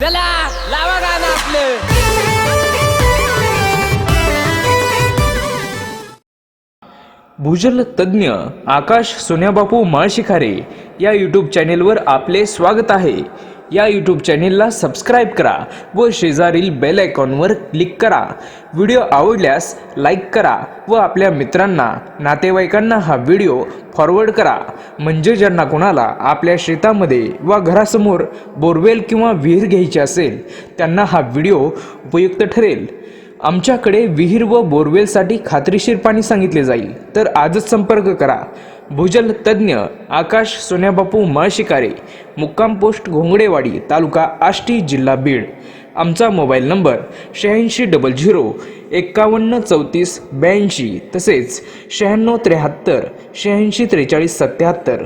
चला लावा गाणं आपलं। भूजल तज्ञ आकाश सोन्याबापू माळशिखारे या यूट्यूब चॅनेलवर आपले स्वागत आहे। या यूट्यूब चॅनेलला सबस्क्राईब करा व शेजारील बेल आयकॉनवर क्लिक करा। व्हिडिओ आवडल्यास लाईक करा व आपल्या मित्रांना नातेवाईकांना हा व्हिडिओ फॉरवर्ड करा, म्हणजे ज्यांना कोणाला आपल्या शेतामध्ये व घरासमोर बोरवेल किंवा विहीर घ्यायची असेल त्यांना हा व्हिडिओ उपयुक्त ठरेल। आमच्याकडे विहीर व बोरवेलसाठी खात्रीशीर पाणी सांगितले जाईल, तर आजच संपर्क करा। भूजल तज्ञ आकाश सोन्याबापू माळशिखारे, मुक्काम पोस्ट घोंगडेवाडी, तालुका आष्टी, जिल्हा बीड। आमचा मोबाईल नंबर 8600 51 34 82 तसेच 96 73 86 43 77।